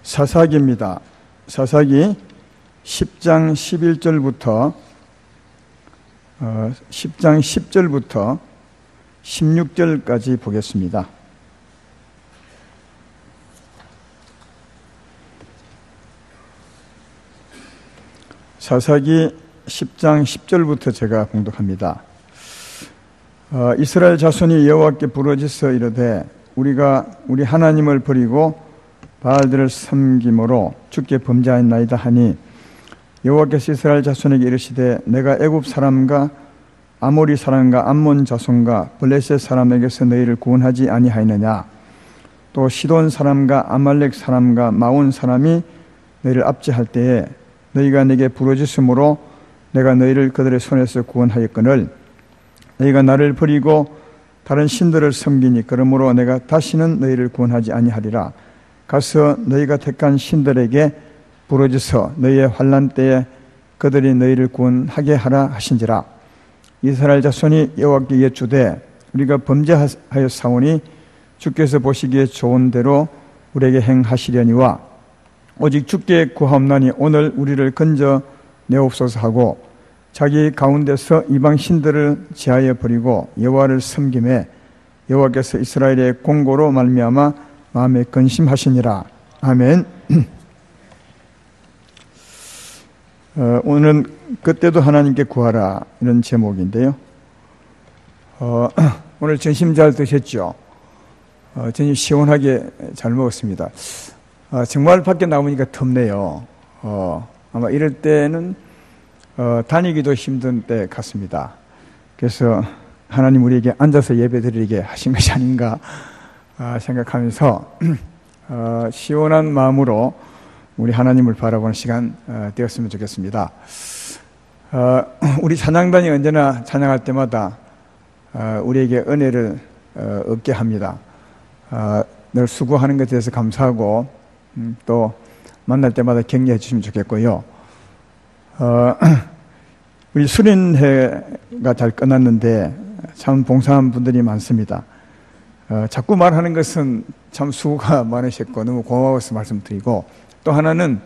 사사기입니다. 사사기 10장 11절부터 10장 10절부터 16절까지 보겠습니다. 사사기 10장 10절부터 제가 봉독합니다. 이스라엘 자손이 여호와께 부르짖어 이르되 우리가 우리 하나님을 버리고 바알들을 섬김으로 주께 범죄하였나이다 하니 여호와께서 이스라엘 자손에게 이르시되 내가 애굽 사람과 아모리 사람과 암몬 자손과 블레셋 사람에게서 너희를 구원하지 아니하였느냐. 또 시돈 사람과 아말렉 사람과 마온 사람이 너희를 압제할 때에 너희가 내게 부르짖음으로 내가 너희를 그들의 손에서 구원하였거늘 너희가 나를 버리고 다른 신들을 섬기니 그러므로 내가 다시는 너희를 구원하지 아니하리라. 가서 너희가 택한 신들에게 부르짖어 너희의 환난 때에 그들이 너희를 구원하게 하라 하신지라. 이스라엘 자손이 여호와께 여쭈되 우리가 범죄하였사오니 주께서 보시기에 좋은 대로 우리에게 행하시려니와 오직 주께 구하옵나니 오늘 우리를 건져 내옵소서 하고 자기 가운데서 이방 신들을 제하여 버리고 여호와를 섬김에 여호와께서 이스라엘의 공고로 말미암아 마음에 근심하시니라. 아멘. 오늘은 그때도 하나님께 구하라 이런 제목인데요. 오늘 점심 잘 드셨죠? 점심 시원하게 잘 먹었습니다. 정말 밖에 나오니까 덥네요. 아마 이럴 때는 다니기도 힘든 때 같습니다. 그래서 하나님 우리에게 앉아서 예배드리게 하신 것이 아닌가 생각하면서 시원한 마음으로 우리 하나님을 바라보는 시간 되었으면 좋겠습니다. 우리 찬양단이 언제나 찬양할 때마다 우리에게 은혜를 얻게 합니다. 늘 수고하는 것에 대해서 감사하고 또 만날 때마다 격려해 주시면 좋겠고요. 우리 수련회가 잘 끝났는데 참 봉사한 분들이 많습니다. 자꾸 말하는 것은 참 수고가 많으셨고 너무 고마워서 말씀드리고 또 하나는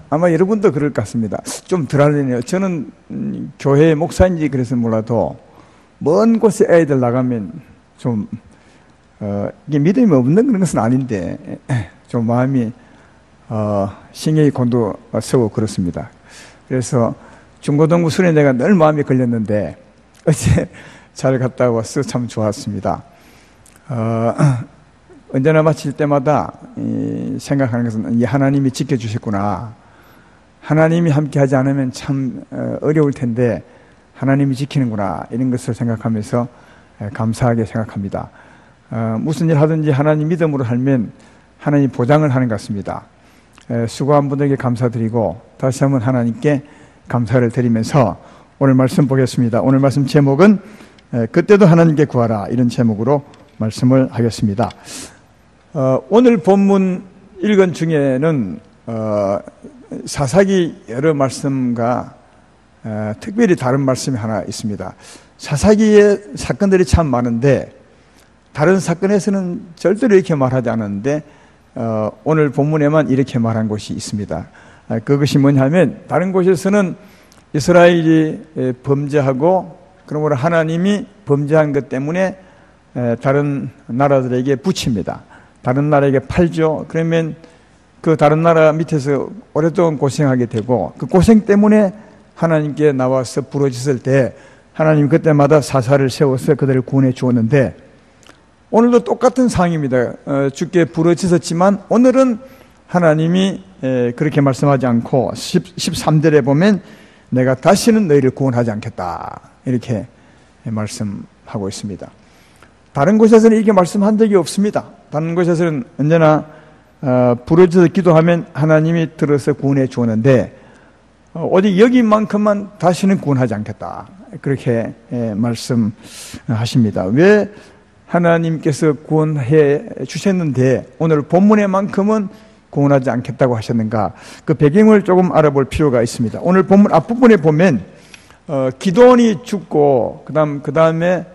아마 여러분도 그럴 것 같습니다. 좀 덜하네요. 저는 교회 목사인지 그래서 몰라도 먼 곳에 애들 나가면 좀 이게 믿음이 없는 그런 것은 아닌데 좀 마음이 신경이 곤두서고 그렇습니다. 그래서 중고등부 수련회가 늘 마음이 걸렸는데 어제 잘 갔다 와서 참 좋았습니다. 언제나 마칠 때마다 생각하는 것은 하나님이 지켜주셨구나. 하나님이 함께하지 않으면 참 어려울 텐데 하나님이 지키는구나 이런 것을 생각하면서 감사하게 생각합니다. 무슨 일 하든지 하나님 믿음으로 하면 하나님 보장을 하는 것 같습니다. 수고한 분들에게 감사드리고 다시 한번 하나님께 감사를 드리면서 오늘 말씀 보겠습니다. 오늘 말씀 제목은 그때도 하나님께 구하라 이런 제목으로 말씀을 하겠습니다. 오늘 본문 읽은 중에는 사사기 여러 말씀과 특별히 다른 말씀이 하나 있습니다. 사사기의 사건들이 참 많은데 다른 사건에서는 절대로 이렇게 말하지 않았는데 오늘 본문에만 이렇게 말한 곳이 있습니다. 그것이 뭐냐면 다른 곳에서는 이스라엘이 범죄하고 그러므로 하나님이 범죄한 것 때문에 다른 나라들에게 붙입니다. 다른 나라에게 팔죠. 그러면 그 다른 나라 밑에서 오랫동안 고생하게 되고 그 고생 때문에 하나님께 나와서 부르짖을 때 하나님 그때마다 사사를 세워서 그들을 구원해 주었는데 오늘도 똑같은 상황입니다. 주께 부르짖었지만 오늘은 하나님이 그렇게 말씀하지 않고 13절에 보면 내가 다시는 너희를 구원하지 않겠다 이렇게 말씀하고 있습니다. 다른 곳에서는 이렇게 말씀한 적이 없습니다. 다른 곳에서는 언제나 부르짖어 기도하면 하나님이 들어서 구원해 주었는데 어디 여기만큼만 다시는 구원하지 않겠다 그렇게 말씀하십니다. 왜 하나님께서 구원해 주셨는데 오늘 본문에만큼은 구원하지 않겠다고 하셨는가? 그 배경을 조금 알아볼 필요가 있습니다. 오늘 본문 앞부분에 보면 기드온이 죽고 그 다음에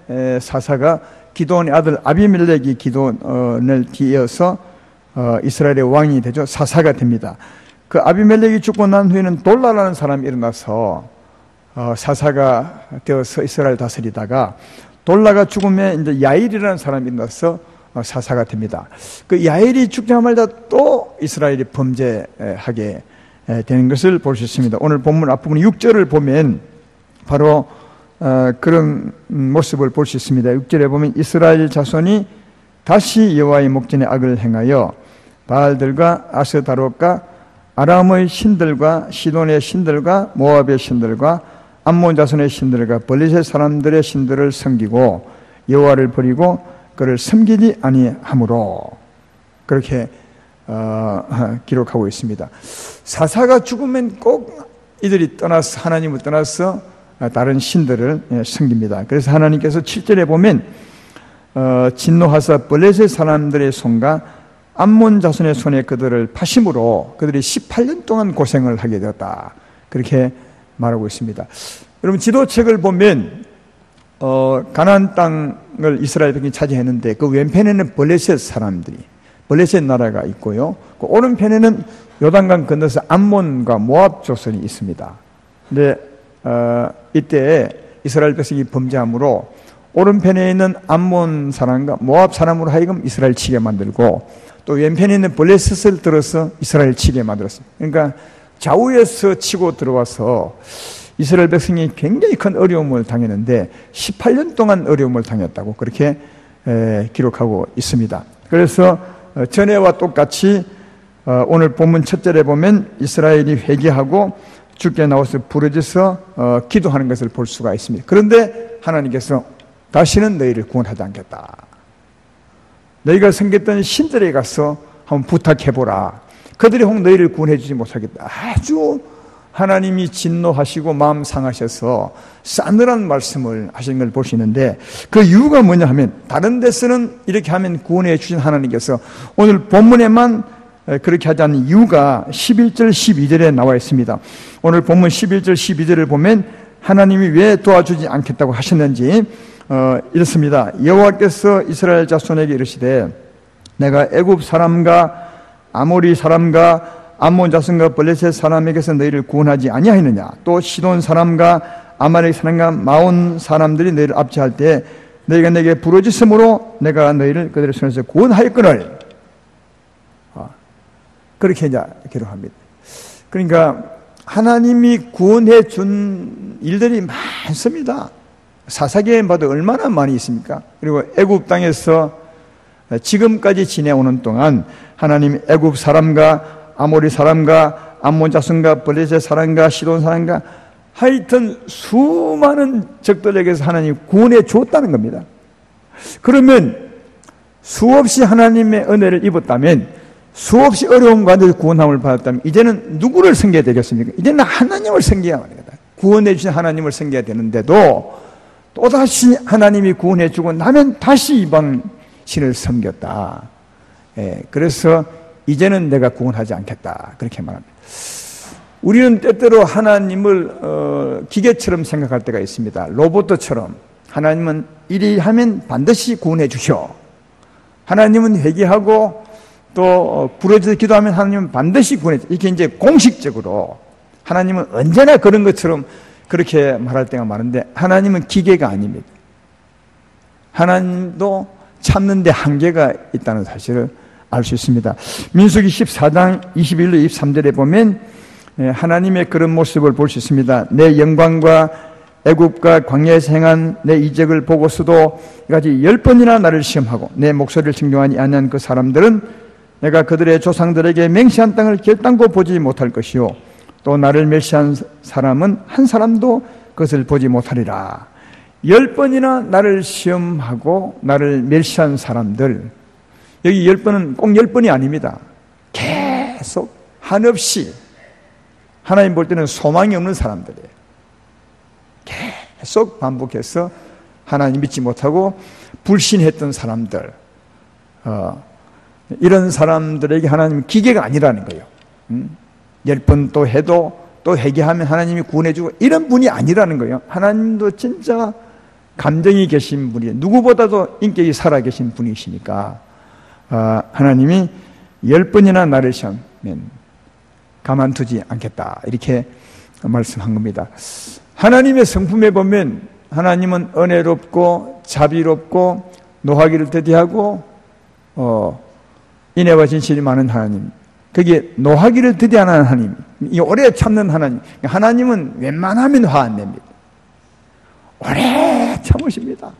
사사가 기드온의 아들 아비멜렉이 기드온을 뒤이어서 이스라엘의 왕이 되죠. 사사가 됩니다. 그 아비멜렉이 죽고 난 후에는 돌라라는 사람이 일어나서 사사가 되어서 이스라엘 다스리다가 돌라가 죽음에 이제 야일이라는 사람이 일어나서 사사가 됩니다. 그 야일이 죽자마자 또 이스라엘이 범죄하게 되는 것을 볼 수 있습니다. 오늘 본문 앞부분 6절을 보면 바로 그런 모습을 볼 수 있습니다. 6절에 보면 이스라엘 자손이 다시 여호와의 목전에 악을 행하여 바알들과 아스다롯과 아람의 신들과 시돈의 신들과 모압의 신들과 암몬 자손의 신들과 블레셋 사람들의 신들을 섬기고 여호와를 버리고 그를 섬기지 아니하므로 그렇게 기록하고 있습니다. 사사가 죽으면 꼭 이들이 떠나서 하나님을 떠나서 다른 신들을 섬깁니다. 그래서 하나님께서 7절에 보면 진노하사 블레셋 사람들의 손과 암몬 자손의 손에 그들을 파심으로 그들이 18년 동안 고생을 하게 되었다. 그렇게 말하고 있습니다. 여러분 지도책을 보면 가나안 땅을 이스라엘 백성이 차지했는데 그 왼편에는 블레셋 사람들이 블레셋 나라가 있고요. 그 오른편에는 요단강 건너서 암몬과 모압 조선이 있습니다. 근데 이때 이스라엘 백성이 범죄함으로 오른편에 있는 암몬 사람과 모압 사람으로 하여금 이스라엘 치게 만들고 또 왼편에 있는 블레셋을 들어서 이스라엘 치게 만들었습니다. 그러니까 좌우에서 치고 들어와서 이스라엘 백성이 굉장히 큰 어려움을 당했는데 18년 동안 어려움을 당했다고 그렇게 기록하고 있습니다. 그래서 전에와 똑같이 오늘 본문 첫 절에 보면 이스라엘이 회개하고 주께 나와서 부르짖어 기도하는 것을 볼 수가 있습니다. 그런데 하나님께서 다시는 너희를 구원하지 않겠다. 너희가 섬겼던 신들에 가서 한번 부탁해보라. 그들이 혹 너희를 구원해 주지 못하겠다. 아주 하나님이 진노하시고 마음 상하셔서 싸늘한 말씀을 하신 걸 볼 수 있는데 그 이유가 뭐냐 하면 다른 데서는 이렇게 하면 구원해 주신 하나님께서 오늘 본문에만 그렇게 하지 않는 이유가 11절 12절에 나와 있습니다. 오늘 본문 11절 12절을 보면 하나님이 왜 도와주지 않겠다고 하셨는지 이렇습니다. 여호와께서 이스라엘 자손에게 이르시되 내가 애굽 사람과 아모리 사람과 암몬 자손과 블레셋 사람에게서 너희를 구원하지 아니하였느냐. 또 시돈 사람과 아말렉 사람과 마온 사람들이 너희를 압제할 때 너희가 내게 부르짖음으로 내가 너희를 그들의 손에서 구원하였거늘. 그렇게 이제 기록합니다. 그러니까 하나님이 구원해 준 일들이 많습니다. 사사기에 봐도 얼마나 많이 있습니까? 그리고 애굽 땅에서 지금까지 지내오는 동안 하나님 애굽 사람과 아모리 사람과 암몬 자손과 블레셋 사람과 시돈 사람과 하여튼 수많은 적들에게서 하나님이 구원해 주었다는 겁니다. 그러면 수없이 하나님의 은혜를 입었다면 수없이 어려움 가운데 구원함을 받았다면 이제는 누구를 섬겨야 되겠습니까? 이제는 하나님을 섬겨야 합니다. 구원해 주신 하나님을 섬겨야 되는데도 또다시 하나님이 구원해 주고 나면 다시 이방 신을 섬겼다. 그래서 이제는 내가 구원하지 않겠다. 그렇게 말합니다. 우리는 때때로 하나님을 기계처럼 생각할 때가 있습니다. 로봇처럼 하나님은 이리 하면 반드시 구원해 주셔. 하나님은 회개하고 또 부르짖어 기도하면 하나님은 반드시 구원해 주셔. 이렇게 이제 공식적으로 하나님은 언제나 그런 것처럼 그렇게 말할 때가 많은데 하나님은 기계가 아닙니다. 하나님도 참는 데 한계가 있다는 사실을 알 수 있습니다. 민수기 14장 21절 23절에 보면 하나님의 그런 모습을 볼 수 있습니다. 내 영광과 애굽과 광야에서 행한 내 이적을 보고서도 이같이 10번이나 나를 시험하고 내 목소리를 청종하지 아니한 그 사람들은 내가 그들의 조상들에게 맹세한 땅을 결단코 보지 못할 것이요 또 나를 멸시한 사람은 한 사람도 그것을 보지 못하리라. 10번이나 나를 시험하고 나를 멸시한 사람들, 여기 10번은 꼭 10번이 아닙니다. 계속 한없이 하나님 볼 때는 소망이 없는 사람들이에요. 계속 반복해서 하나님 믿지 못하고 불신했던 사람들, 이런 사람들에게 하나님은 기계가 아니라는 거예요. 10번 또 해도 또 회개하면 하나님이 구원해주고 이런 분이 아니라는 거예요. 하나님도 진짜 감정이 계신 분이에요. 누구보다도 인격이 살아계신 분이시니까 하나님이 10번이나 나를 시험하면 가만두지 않겠다. 이렇게 말씀한 겁니다. 하나님의 성품에 보면 하나님은 은혜롭고 자비롭고 노하기를 더디하고 인애와 진실이 많은 하나님. 그게 노하기를 더디하는 하나님, 이 오래 참는 하나님. 하나님은 웬만하면 화 안 냅니다. 오래 참으십니다.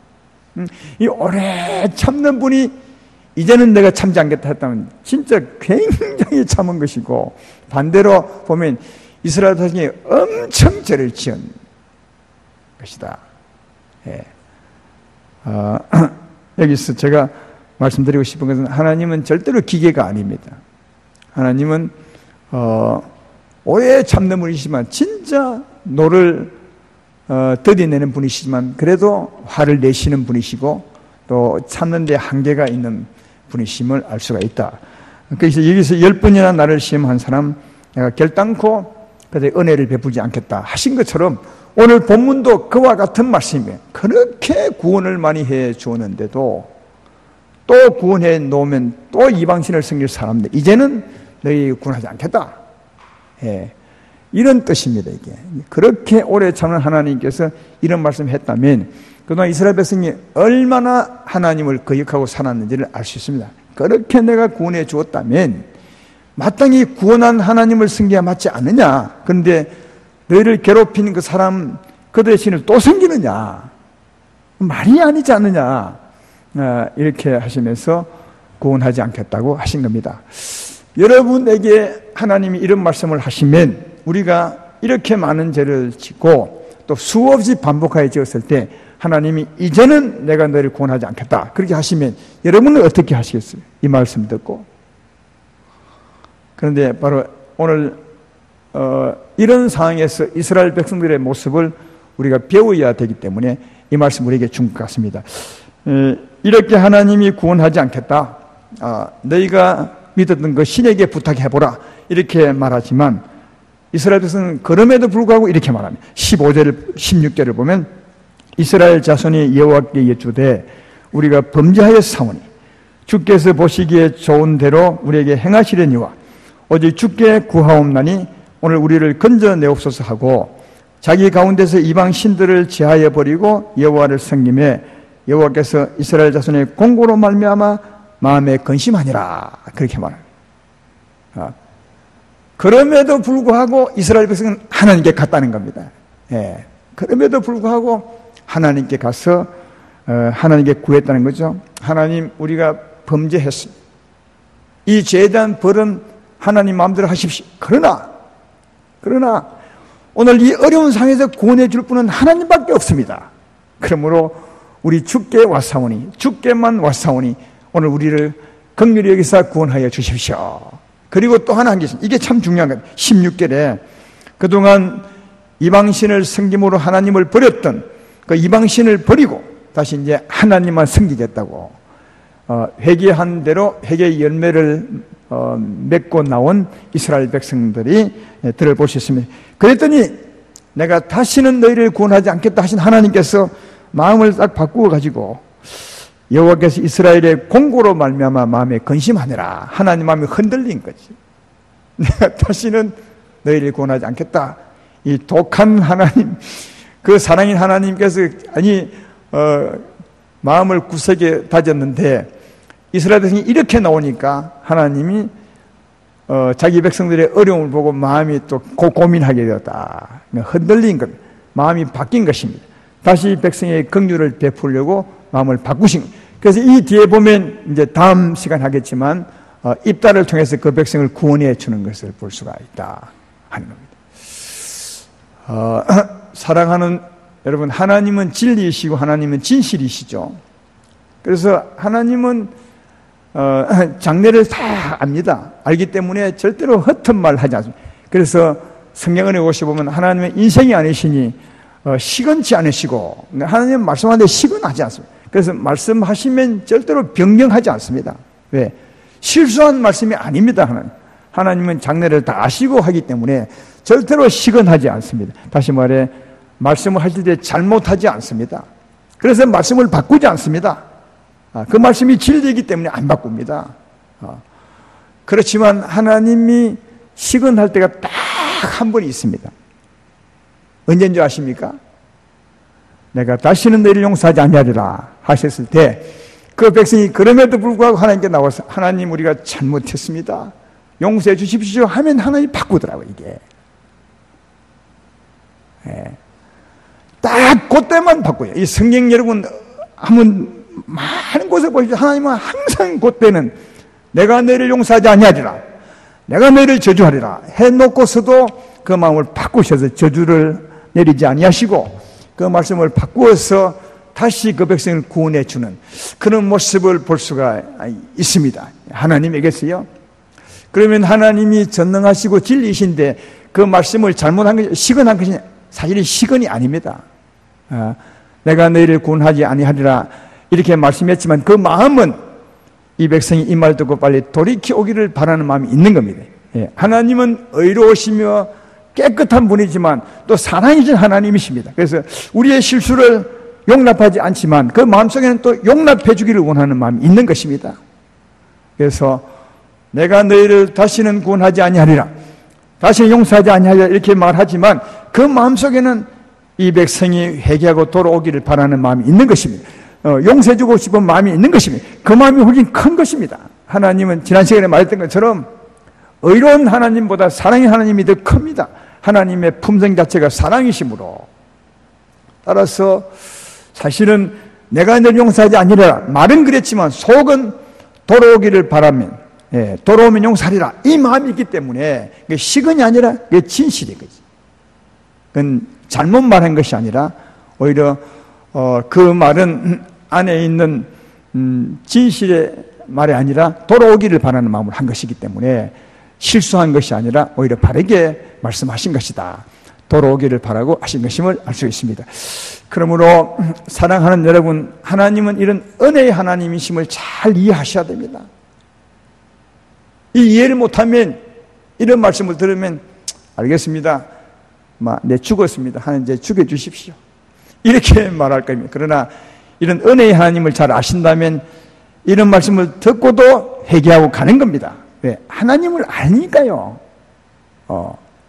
이 오래 참는 분이 이제는 내가 참지 않겠다 했다면 진짜 굉장히 참은 것이고, 반대로 보면 이스라엘 백성이 엄청 죄를 지은 것이다. 예. 여기서 제가 말씀드리고 싶은 것은 하나님은 절대로 기계가 아닙니다. 하나님은 오래 참는 분이시지만 진짜 노를 더디내는 분이시지만 그래도 화를 내시는 분이시고 또 참는 데 한계가 있는 분이심을 알 수가 있다. 그래서 여기서 10번이나 나를 시험한 사람 내가 결단코 그들의 은혜를 베풀지 않겠다 하신 것처럼 오늘 본문도 그와 같은 말씀이에요. 그렇게 구원을 많이 해 주었는데도 또 구원해 놓으면 또 이방신을 섬길 사람들 이제는 너희 구원하지 않겠다. 예. 이런 뜻입니다. 이게 그렇게 오래 참는 하나님께서 이런 말씀을 했다면 그동안 이스라엘 백성이 얼마나 하나님을 거역하고 살았는지를 알 수 있습니다. 그렇게 내가 구원해 주었다면 마땅히 구원한 하나님을 섬겨야 맞지 않느냐. 그런데 너희를 괴롭힌 그 사람 그들의 신을 또 섬기느냐. 말이 아니지 않느냐. 이렇게 하시면서 구원하지 않겠다고 하신 겁니다. 여러분에게 하나님이 이런 말씀을 하시면 우리가 이렇게 많은 죄를 짓고 또 수없이 반복하여 지었을 때 하나님이 이제는 내가 너희를 구원하지 않겠다 그렇게 하시면 여러분은 어떻게 하시겠어요? 이 말씀 듣고. 그런데 바로 오늘 이런 상황에서 이스라엘 백성들의 모습을 우리가 배워야 되기 때문에 이 말씀 우리에게 준 것 같습니다. 이렇게 하나님이 구원하지 않겠다. 너희가 믿었던 그 신에게 부탁해보라. 이렇게 말하지만 이스라엘 백성은 그럼에도 불구하고 이렇게 말합니다. 15절, 16절을 보면 이스라엘 자손이 여호와께 여쭈되 우리가 범죄하여 사오니 주께서 보시기에 좋은 대로 우리에게 행하시려니와 오직 주께 구하옵나니 오늘 우리를 건져내옵소서 하고 자기 가운데서 이방 신들을 제하여 버리고 여호와를 섬김에 여호와께서 이스라엘 자손의 공고로 말미암아 마음에 근심하니라. 그렇게 말합니다. 그럼에도 불구하고 이스라엘 백성은 하나님께 갔다는 겁니다. 예. 그럼에도 불구하고 하나님께 가서 하나님께 구했다는 거죠. 하나님, 우리가 범죄했습니다. 이 죄에 대한 벌은 하나님 마음대로 하십시오. 그러나 오늘 이 어려운 상황에서 구원해 줄 분은 하나님밖에 없습니다. 그러므로 우리 주께 왔사오니, 주께만 왔사오니 오늘 우리를 긍휼히 여기사 구원하여 주십시오. 그리고 또 하나 한 게 있습니다. 이게 참 중요한 거예요. 16절에 그동안 이방신을 섬김으로 하나님을 버렸던 그 이방신을 버리고 다시 이제 하나님만 섬기겠다고 회개한 대로 회개의 열매를 맺고 나온 이스라엘 백성들이 들어볼 수 있습니다. 그랬더니 내가 다시는 너희를 구원하지 않겠다 하신 하나님께서 마음을 딱 바꾸어 가지고 여호와께서 이스라엘의 공고로 말미암아 마음에 근심하느라 하나님 마음이 흔들린 거지. 내가 다시는 너희를 구원하지 않겠다. 이 독한 하나님, 그 사랑인 하나님께서 마음을 구석에 다졌는데 이스라엘 백성이 이렇게 나오니까 하나님이 자기 백성들의 어려움을 보고 마음이 또 고민하게 되었다. 흔들린 것, 마음이 바뀐 것입니다. 다시 백성의 긍휼을 베풀려고 마음을 바꾸신 것. 그래서 이 뒤에 보면 이제 다음 시간 하겠지만 입다를 통해서 그 백성을 구원해 주는 것을 볼 수가 있다 하는 겁니다. 사랑하는 여러분, 하나님은 진리이시고 하나님은 진실이시죠. 그래서 하나님은 장래를 다 압니다. 알기 때문에 절대로 헛된 말 하지 않습니다. 그래서 성경에 보시면 하나님은 인생이 아니시니 시건치 않으시고 하나님 말씀하는데 시건하지 않습니다. 그래서 말씀하시면 절대로 변경하지 않습니다. 왜? 실수한 말씀이 아닙니다. 하나님은 장래를 다 아시고 하기 때문에 절대로 시건하지 않습니다. 다시 말해 말씀을 하실 때 잘못하지 않습니다. 그래서 말씀을 바꾸지 않습니다. 그 말씀이 진리이기 때문에 안 바꿉니다. 그렇지만 하나님이 시건할 때가 딱 한 번이 있습니다. 언제인 줄 아십니까? 내가 다시는 너희를 용서하지 아니하리라 하셨을 때 그 백성이 그럼에도 불구하고 하나님께 나와서 하나님 우리가 잘못했습니다. 용서해 주십시오 하면 하나님이 바꾸더라고요. 이게 딱 그때만 바꿔요. 이 성경 여러분 한번 많은 곳에 보십시오. 하나님은 항상 그때는 내가 너희를 용서하지 아니하리라, 내가 너희를 저주하리라 해놓고서도 그 마음을 바꾸셔서 저주를 내리지 아니하시고 그 말씀을 바꾸어서 다시 그 백성을 구원해 주는 그런 모습을 볼 수가 있습니다. 하나님에게서요. 그러면 하나님이 전능하시고 진리이신데 그 말씀을 잘못한 것이 시건한 것이 사실은 시건이 아닙니다. 내가 너희를 구원하지 아니하리라 이렇게 말씀했지만 그 마음은 이 백성이 이 말 듣고 빨리 돌이켜 오기를 바라는 마음이 있는 겁니다. 하나님은 의로우시며 깨끗한 분이지만 또 사랑이신 하나님이십니다. 그래서 우리의 실수를 용납하지 않지만 그 마음속에는 또 용납해 주기를 원하는 마음이 있는 것입니다. 그래서 내가 너희를 다시는 구원하지 아니하리라, 다시는 용서하지 아니하리라 이렇게 말하지만 그 마음속에는 이 백성이 회개하고 돌아오기를 바라는 마음이 있는 것입니다. 용서해 주고 싶은 마음이 있는 것입니다. 그 마음이 훨씬 큰 것입니다. 하나님은 지난 시간에 말했던 것처럼 의로운 하나님보다 사랑의 하나님이 더 큽니다. 하나님의 품성 자체가 사랑이시므로. 따라서 사실은 내가 너를 용서하지 아니하리라 말은 그랬지만 속은 돌아오기를 바라면 돌아오면 용서하리라 이 마음이 있기 때문에 그게 시건이 아니라 그게 진실인 거지. 그건 잘못 말한 것이 아니라 오히려 그 말은 안에 있는 진실의 말이 아니라 돌아오기를 바라는 마음을 한 것이기 때문에 실수한 것이 아니라 오히려 바르게 말씀하신 것이다. 돌아오기를 바라고 하신 것임을 알 수 있습니다. 그러므로 사랑하는 여러분, 하나님은 이런 은혜의 하나님이심을 잘 이해하셔야 됩니다. 이 이해를 못하면 이런 말씀을 들으면 알겠습니다. 내 죽었습니다. 하나님 이제 죽여주십시오. 이렇게 말할 겁니다. 그러나 이런 은혜의 하나님을 잘 아신다면 이런 말씀을 듣고도 회개하고 가는 겁니다. 왜? 하나님을 아니까요.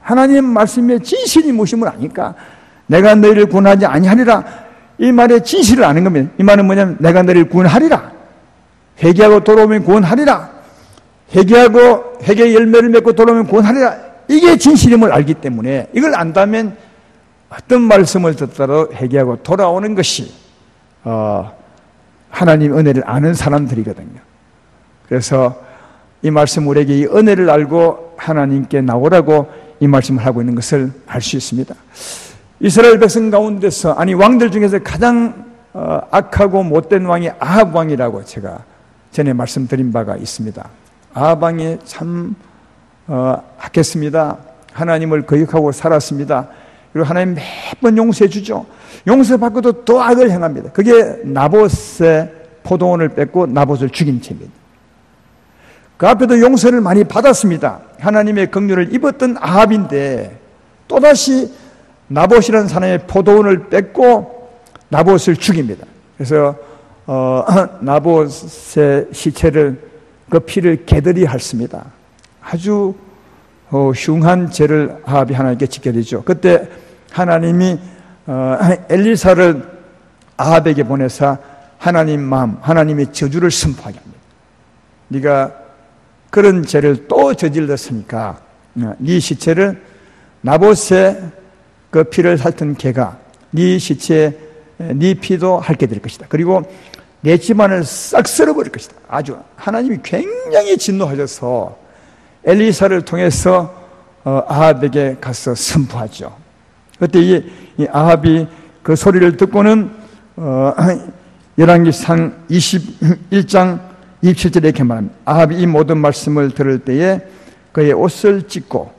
하나님 말씀의 진실이 무엇임을 아니까 내가 너희를 구원하지 아니하리라 이 말의 진실을 아는 겁니다. 이 말은 뭐냐면 내가 너희를 구원하리라, 회개하고 돌아오면 구원하리라, 회개하고 회개의 열매를 맺고 돌아오면 구원하리라 이게 진실임을 알기 때문에 이걸 안다면 어떤 말씀을 듣더라도 회개하고 돌아오는 것이 하나님 은혜를 아는 사람들이거든요. 그래서 이 말씀 우리에게 이 은혜를 알고 하나님께 나오라고 이 말씀을 하고 있는 것을 알 수 있습니다. 이스라엘 백성 가운데서 왕들 중에서 가장 악하고 못된 왕이 아합 왕이라고 제가 전에 말씀드린 바가 있습니다. 아합 왕이 참 악했습니다. 하나님을 거역하고 살았습니다. 그리고 하나님 매번 용서해 주죠. 용서받고도 또 악을 행합니다. 그게 나봇의 포도원을 뺏고 나봇을 죽인 죄입니다. 그 앞에도 용서를 많이 받았습니다. 하나님의 긍휼을 입었던 아합인데 또다시 나봇이라는 사람의 포도원을 뺏고 나봇을 죽입니다. 그래서 나봇의 시체를 그 피를 개들이 핥습니다. 아주 흉한 죄를 아합이 하나님께 짓게 되죠. 그때 하나님이 엘리사를 아합에게 보내서 하나님의 저주를 선포하게 합니다. 네가 그런 죄를 또 저질렀으니까 네 시체를 나봇의 그 피를 핥은 개가 네 시체에 네 피도 핥게 될 것이다. 그리고 내 집안을 싹 썰어버릴 것이다. 아주 하나님이 굉장히 진노하셔서 엘리사를 통해서 아합에게 가서 선포하죠. 그때 이 아합이 그 소리를 듣고는 열왕기상 21장 27절에 이렇게 말합니다. 아합이 이 모든 말씀을 들을 때에 그의 옷을 찢고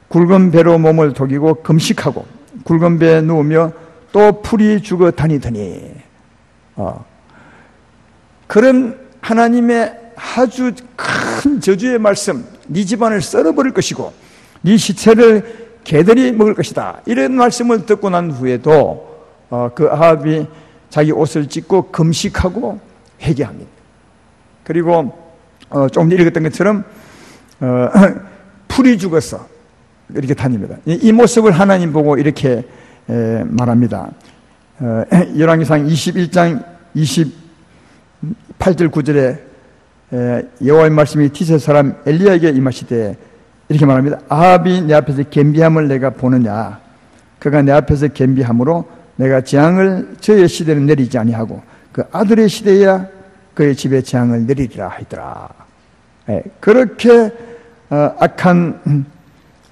굵은 배로 몸을 독이고 금식하고 굵은 배에 누우며 또 풀이 죽어 다니더니 그런 하나님의 아주 큰 저주의 말씀, 네 집안을 썰어버릴 것이고 네 시체를 개들이 먹을 것이다, 이런 말씀을 듣고 난 후에도 그 아합이 자기 옷을 찢고 금식하고 회개합니다. 그리고 조금 전에 읽었던 것처럼 풀이 죽었어. 이렇게 다닙니다. 이 모습을 하나님 보고 이렇게 말합니다. 열왕기상 21장 28절 9절에 여호와의 말씀이 티세 사람 엘리야에게 임하시되 이렇게 말합니다. 아합이 내 앞에서 겸비함을 내가 보느냐. 그가 내 앞에서 겸비함으로 내가 재앙을 저의 시대는 내리지 아니하고 그 아들의 시대야 그의 집에 재앙을 내리리라 하더라. 그렇게 악한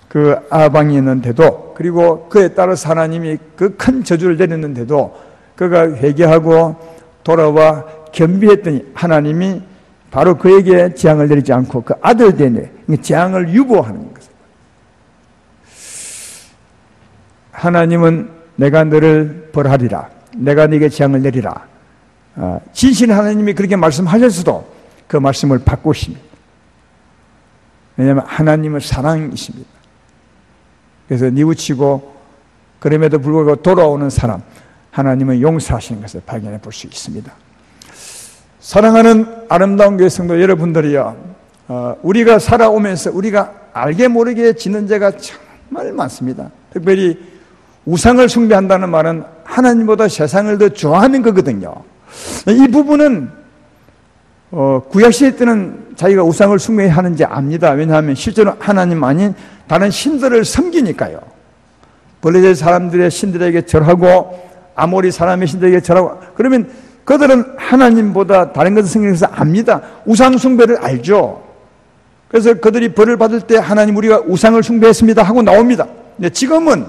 그 아방이었는데도, 그리고 그에 따라서 하나님이 그 큰 저주를 내렸는데도 그가 회개하고 돌아와 겸비했더니 하나님이 바로 그에게 재앙을 내리지 않고 그 아들 되네 재앙을 유보하는 것입니다. 하나님은 내가 너를 벌하리라, 내가 네게 재앙을 내리라. 진실한 하나님이 그렇게 말씀하셨어도 그 말씀을 바꾸십니다. 왜냐하면 하나님은 사랑이십니다. 그래서 뉘우치고 그럼에도 불구하고 돌아오는 사람, 하나님은 용서하시는 것을 발견해 볼 수 있습니다. 사랑하는 아름다운 교회 성도 여러분들이요, 우리가 살아오면서 우리가 알게 모르게 지는 죄가 정말 많습니다. 특별히 우상을 숭배한다는 말은 하나님보다 세상을 더 좋아하는 거거든요. 이 부분은 구약시대 때는 자기가 우상을 숭배하는지 압니다. 왜냐하면 실제로 하나님 아닌 다른 신들을 섬기니까요. 블레셋 사람들의 신들에게 절하고 아모리 사람의 신들에게 절하고, 그러면 그들은 하나님보다 다른 것을 섬기면서 압니다. 우상 숭배를 알죠. 그래서 그들이 벌을 받을 때 하나님 우리가 우상을 숭배했습니다 하고 나옵니다. 근데 지금은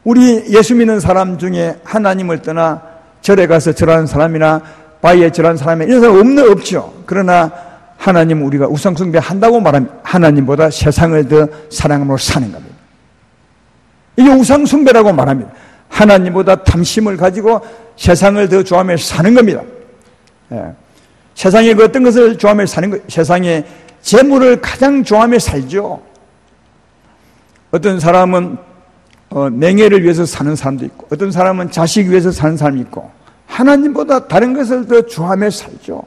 우리 예수 믿는 사람 중에 하나님을 떠나 절에 가서 절하는 사람이나 바위에 절하는 사람이 이런 사람 없죠. 그러나 하나님 우리가 우상 숭배한다고 말하면 하나님보다 세상을 더 사랑함으로 사는 겁니다. 이게 우상 숭배라고 말합니다. 하나님보다 탐심을 가지고 세상을 더 좋아하며 사는 겁니다. 세상에 그 어떤 것을 좋아하며 사는 것, 세상에 재물을 가장 좋아하며 살죠. 어떤 사람은 명예를 위해서 사는 사람도 있고, 어떤 사람은 자식 위해서 사는 사람이 있고, 하나님보다 다른 것을 더 좋아하며 살죠.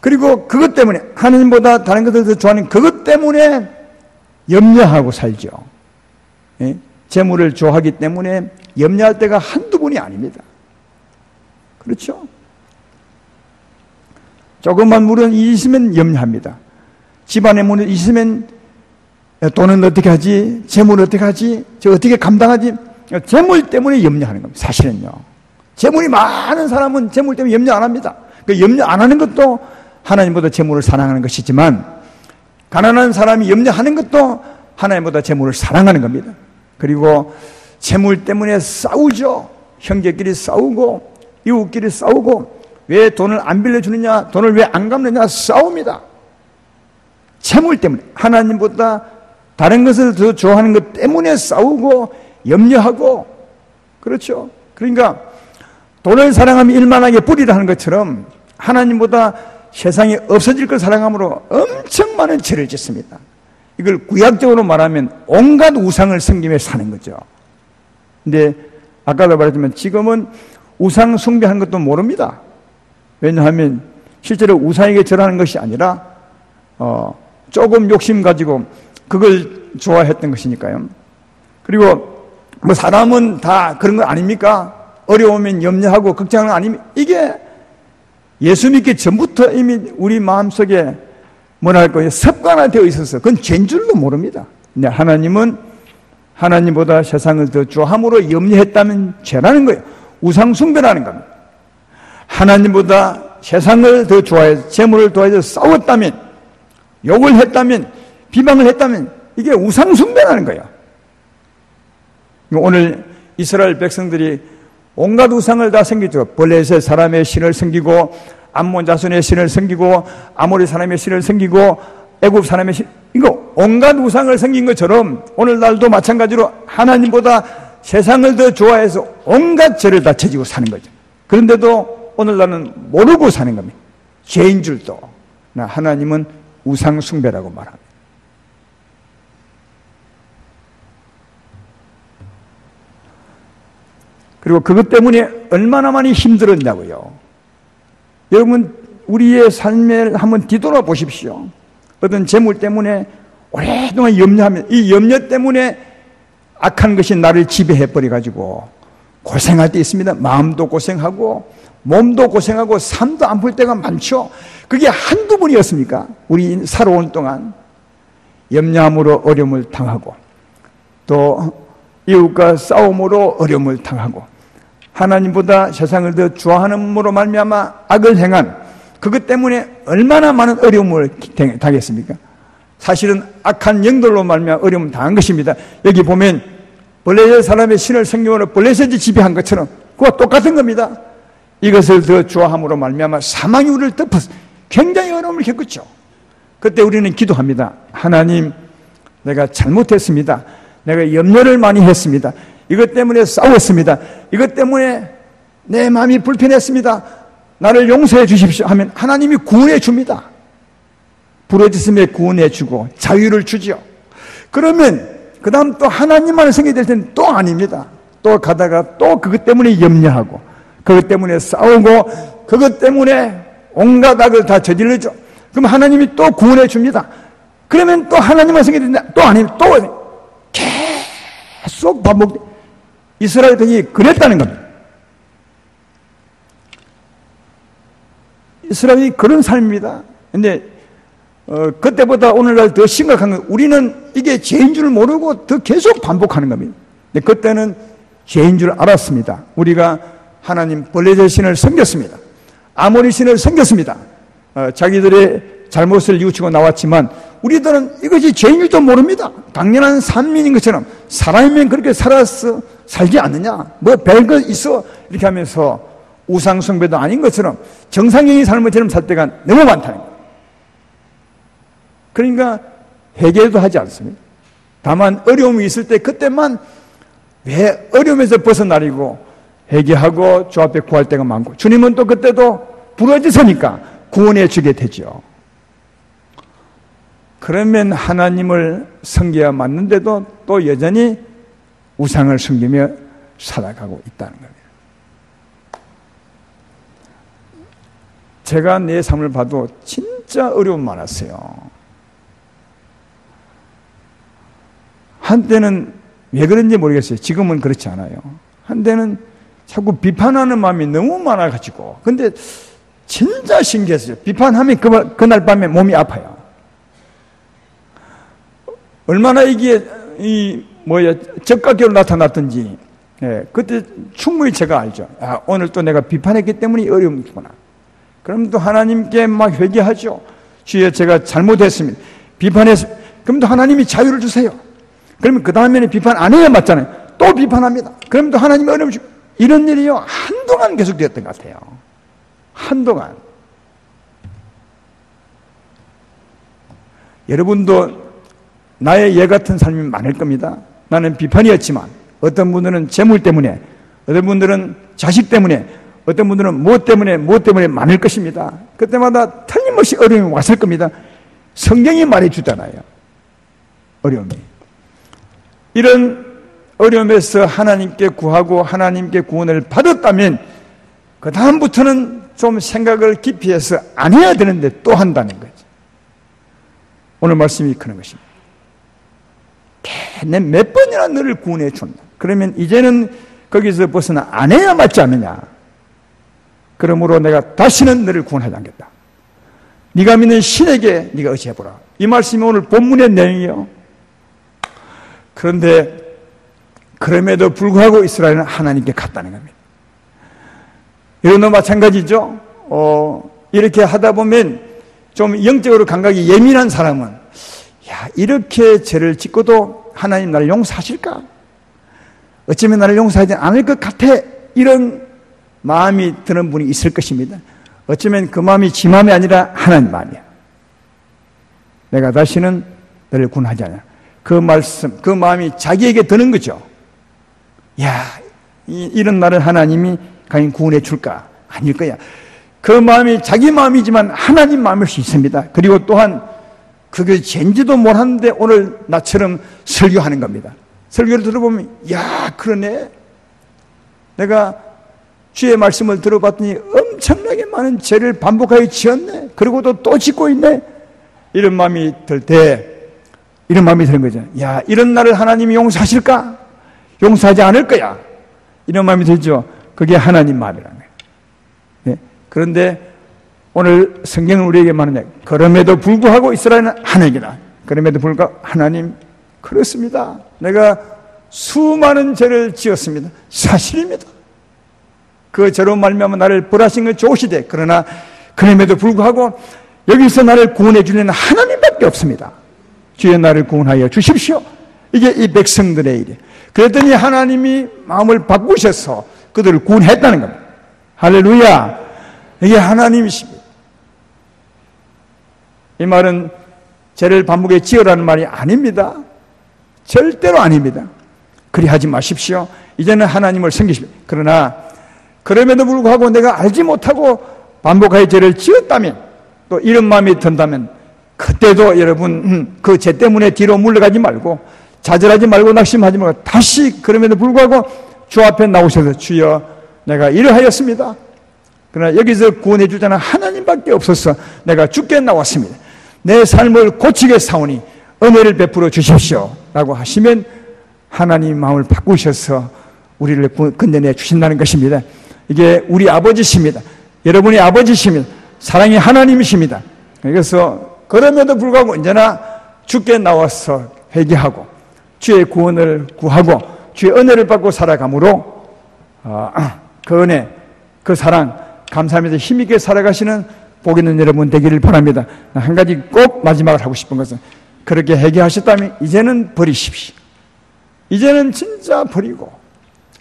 그리고 그것 때문에, 하나님보다 다른 것을 더 좋아하는 그것 때문에 염려하고 살죠. 재물을 좋아하기 때문에 염려할 때가 한두 번이 아닙니다. 그렇죠? 조금만 물은 있으면 염려합니다. 집안에 물은 있으면 돈은 어떻게 하지? 재물은 어떻게 하지? 저 어떻게 감당하지? 재물 때문에 염려하는 겁니다. 사실은요. 재물이 많은 사람은 재물 때문에 염려 안 합니다. 그 염려 안 하는 것도 하나님보다 재물을 사랑하는 것이지만, 가난한 사람이 염려하는 것도 하나님보다 재물을 사랑하는 겁니다. 그리고 재물 때문에 싸우죠. 형제끼리 싸우고 이웃끼리 싸우고, 왜 돈을 안 빌려주느냐, 돈을 왜 안 갚느냐 싸웁니다. 재물 때문에, 하나님보다 다른 것을 더 좋아하는 것 때문에 싸우고 염려하고, 그렇죠. 그러니까 돈을 사랑하면 일만하게 뿌리라 하는 것처럼 하나님보다 세상에 없어질 걸 사랑함으로 엄청 많은 죄를 짓습니다. 이걸 구약적으로 말하면 온갖 우상을 섬기며 사는 거죠. 근데 아까도 말했지만 지금은 우상 숭배하는 것도 모릅니다. 왜냐하면 실제로 우상에게 절하는 것이 아니라 조금 욕심 가지고 그걸 좋아했던 것이니까요. 그리고 뭐 사람은 다 그런 거 아닙니까? 어려우면 염려하고 걱정하는 거 아닙니까? 이게 예수 믿기 전부터 이미 우리 마음속에 뭐랄까요, 습관화되어 있어서 그건 죄인 줄도 모릅니다. 근데 하나님은 하나님보다 세상을 더 좋아함으로 염려했다면 죄라는 거예요. 우상 숭배라는 겁니다. 하나님보다 세상을 더 좋아해서 재물을 좋아해서 싸웠다면, 욕을 했다면, 비방을 했다면 이게 우상 숭배라는 거예요. 오늘 이스라엘 백성들이 온갖 우상을 다 섬기죠. 블레셋 사람의 신을 섬기고, 암몬 자손의 신을 섬기고, 아모리 사람의 신을 섬기고, 애굽 사람의 신, 이거 온갖 우상을 섬긴 것처럼 오늘날도 마찬가지로 하나님보다 세상을 더 좋아해서 온갖 죄를 다 저지고 사는 거죠. 그런데도 오늘날은 모르고 사는 겁니다. 죄인 줄도. 하나님은 우상 숭배라고 말합니다. 그리고 그것 때문에 얼마나 많이 힘들었냐고요. 여러분, 우리의 삶을 한번 뒤돌아 보십시오. 어떤 재물 때문에 오랫동안 염려하면 이 염려 때문에 악한 것이 나를 지배해버려가지고 고생할 때 있습니다. 마음도 고생하고 몸도 고생하고 삶도 안 풀 때가 많죠. 그게 한두 번이었습니까? 우리 살아온 동안 염려함으로 어려움을 당하고 또 이웃과 싸움으로 어려움을 당하고 하나님보다 세상을 더 좋아하는으로 말미암아 악을 행한 그것 때문에 얼마나 많은 어려움을 당했습니까? 사실은 악한 영들로 말미암아 어려움을 당한 것입니다. 여기 보면 블레셋 사람의 신을 성경으로 블레셋이 지배한 것처럼 그와 똑같은 겁니다. 이것을 더 좋아함으로 말미암아 사망이 우리를 덮어서 굉장히 어려움을 겪었죠. 그때 우리는 기도합니다. 하나님, 내가 잘못했습니다. 내가 염려를 많이 했습니다. 이것 때문에 싸웠습니다. 이것 때문에 내 마음이 불편했습니다. 나를 용서해 주십시오 하면 하나님이 구원해 줍니다. 부러졌음에 구원해 주고 자유를 주죠. 그러면 그 다음 또 하나님만을 생각이 될 때는 또 아닙니다. 또 가다가 또 그것 때문에 염려하고 그것 때문에 싸우고 그것 때문에 온갖 악을 다 저질러죠. 그럼 하나님이 또 구원해 줍니다. 그러면 또 하나님만 생각이 되는데 또 아니면 또 계속 반복. 이스라엘 백성이 그랬다는 겁니다. 이스라엘이 그런 삶입니다. 근데 그때보다 오늘날 더 심각한 건 우리는 이게 죄인 줄 모르고 더 계속 반복하는 겁니다. 근데 그때는 죄인 줄 알았습니다. 우리가 하나님 블레셋 신을 섬겼습니다. 아모리 신을 섬겼습니다. 자기들의 잘못을 뉘우치고 나왔지만 우리들은 이것이 죄인 줄도 모릅니다. 당연한 산민인 것처럼 사람이면 그렇게 살지 않느냐, 뭐 별거 있어 이렇게 하면서 우상숭배도 아닌 것처럼 정상적인 삶을처럼 살 때가 너무 많다는 거예요. 그러니까 회개도 하지 않습니다. 다만 어려움이 있을 때 그때만 왜 어려움에서 벗어나려고 회개하고 주 앞에 구할 때가 많고 주님은 또 그때도 부러지서니까 구원해 주게 되죠. 그러면 하나님을 섬겨야 맞는데도 또 여전히 우상을 섬기며 살아가고 있다는 겁니다. 제가 내 삶을 봐도 진짜 어려움 많았어요. 한때는 왜 그런지 모르겠어요. 지금은 그렇지 않아요. 한때는 자꾸 비판하는 마음이 너무 많아가지고. 근데 진짜 신기했어요. 비판하면 그날 밤에 몸이 아파요. 얼마나 이게 적각으로 나타났던지. 예, 그때 충분히 제가 알죠. 아, 오늘 또 내가 비판했기 때문에 어려움이구나. 그럼 또 하나님께 막 회개하죠. 주여, 제가 잘못했습니다. 비판했습니다. 그럼 또 하나님이 자유를 주세요. 그러면 그 다음에는 비판 안 해야 맞잖아요. 또 비판합니다. 그럼 또 하나님이 어려움 주고. 이런 일이요, 한동안 계속되었던 것 같아요. 한동안. 여러분도 나의 얘 같은 삶이 많을 겁니다. 나는 비판이었지만 어떤 분들은 재물 때문에, 어떤 분들은 자식 때문에, 어떤 분들은 무엇 때문에 많을 것입니다. 그때마다 틀림없이 어려움이 왔을 겁니다. 성경이 말해주잖아요. 어려움이. 이런 어려움에서 하나님께 구하고 하나님께 구원을 받았다면 그 다음부터는 좀 생각을 깊이 해서 안 해야 되는데 또 한다는 거죠. 오늘 말씀이 그런 것입니다. 내 몇 번이나 너를 구원해 준다. 그러면 이제는 거기서 벗어나 안 해야 맞지 않느냐. 그러므로 내가 다시는 너를 구원하지 않겠다. 네가 믿는 신에게 네가 의지해보라. 이 말씀이 오늘 본문의 내용이에요. 그런데 그럼에도 불구하고 이스라엘은 하나님께 갔다는 겁니다. 여러분도 마찬가지죠. 이렇게 하다 보면 좀 영적으로 감각이 예민한 사람은 야, 이렇게 죄를 짓고도 하나님 나를 용서하실까? 어쩌면 나를 용서하지 않을 것 같아. 이런 마음이 드는 분이 있을 것입니다. 어쩌면 그 마음이 지 마음이 아니라 하나님 마음이야. 내가 다시는 너를 구원하지 않아. 그 말씀, 그 마음이 자기에게 드는 거죠. 야, 이런 나를 하나님이 과연 구원해 줄까? 아닐 거야. 그 마음이 자기 마음이지만 하나님 마음일 수 있습니다. 그리고 또한 그게 죄인지도 몰랐는데 오늘 나처럼 설교하는 겁니다. 설교를 들어보면 야, 그러네. 내가 주의 말씀을 들어봤더니 엄청나게 많은 죄를 반복하여 지었네. 그리고도 또 짓고 있네. 이런 마음이 들 때, 이런 마음이 드는 거죠. 야, 이런 나를 하나님이 용서하실까? 용서하지 않을 거야. 이런 마음이 들죠. 그게 하나님 마음이라는 거예요. 네. 그런데 오늘 성경은 우리에게 말하냐. 그럼에도 불구하고 이스라엘은 하나님이다. 그럼에도 불구하고 하나님, 그렇습니다. 내가 수많은 죄를 지었습니다. 사실입니다. 그 죄로 말미암아 나를 벌하신 건 좋으시되, 그러나 그럼에도 불구하고 여기서 나를 구원해 주는 하나님밖에 없습니다. 주의 나를 구원하여 주십시오. 이게 이 백성들의 일이에요. 그랬더니 하나님이 마음을 바꾸셔서 그들을 구원했다는 겁니다. 할렐루야. 이게 하나님이십니다. 이 말은 죄를 반복에 지으라는 말이 아닙니다. 절대로 아닙니다. 그리 하지 마십시오. 이제는 하나님을 섬기십시오. 그러나 그럼에도 불구하고 내가 알지 못하고 반복하여 죄를 지었다면, 또 이런 마음이 든다면, 그때도 여러분 그 죄 때문에 뒤로 물러가지 말고, 좌절하지 말고 낙심하지 말고, 다시 그럼에도 불구하고 주 앞에 나오셔서 주여 내가 이러하였습니다. 그러나 여기서 구원해 주자는 하나님밖에 없어서 내가 죽게 나왔습니다. 내 삶을 고치게 사오니 은혜를 베풀어 주십시오 라고 하시면 하나님 마음을 바꾸셔서 우리를 건져내 주신다는 것입니다. 이게 우리 아버지십니다. 여러분이 아버지십니다. 사랑의 하나님이십니다. 그래서 그럼에도 불구하고 언제나 주께 나와서 회개하고 주의 구원을 구하고 주의 은혜를 받고 살아감으로 그 은혜, 그 사랑 감사하면서 힘있게 살아가시는 복 있는 여러분 되기를 바랍니다. 한 가지 꼭 마지막으로 하고 싶은 것은, 그렇게 회개하셨다면 이제는 버리십시오. 이제는 진짜 버리고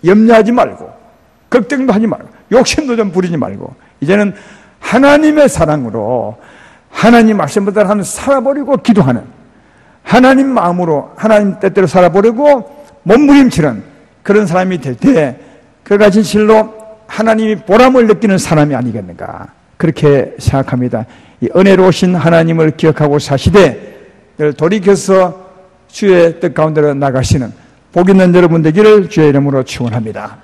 염려하지 말고 걱정도 하지 말고 욕심도 좀 부리지 말고 이제는 하나님의 사랑으로 하나님 말씀대로 하는 살아버리고 기도하는, 하나님 마음으로 하나님 뜻대로 살아버리고 몸부림치는 그런 사람이 될 때 그가 진실로 하나님이 보람을 느끼는 사람이 아니겠는가, 그렇게 생각합니다. 이 은혜로우신 하나님을 기억하고 사시되 늘 돌이켜서 주의 뜻 가운데로 나가시는 복 있는 여러분 되기를 주의 이름으로 축원합니다.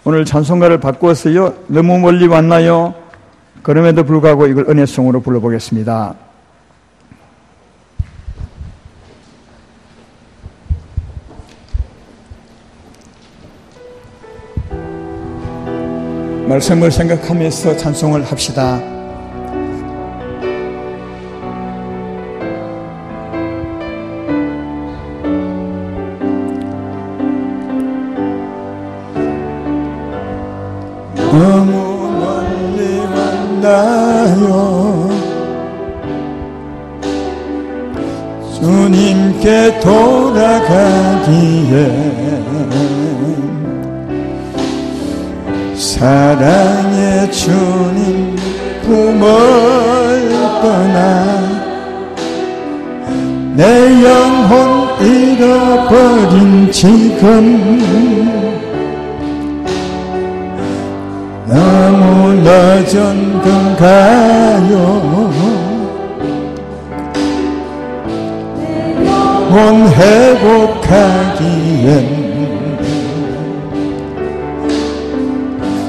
오늘 찬송가를 바꾸었어요. 너무 멀리 왔나요? 그럼에도 불구하고 이걸 은혜송으로 불러보겠습니다. 말씀을 생각하면서 찬송을 합시다. 너무 멀리 왔나요? 주님께 돌아가기에 사랑의 주님 품을 떠나 내 영혼 잃어버린 지금 너무 늦은 건가요? 온 회복하기엔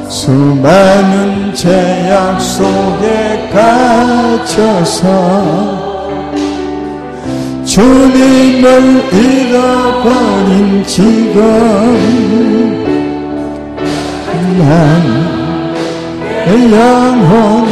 수많은 제약 속에 갇혀서 주님을 잃어버린 지금 난 내 영혼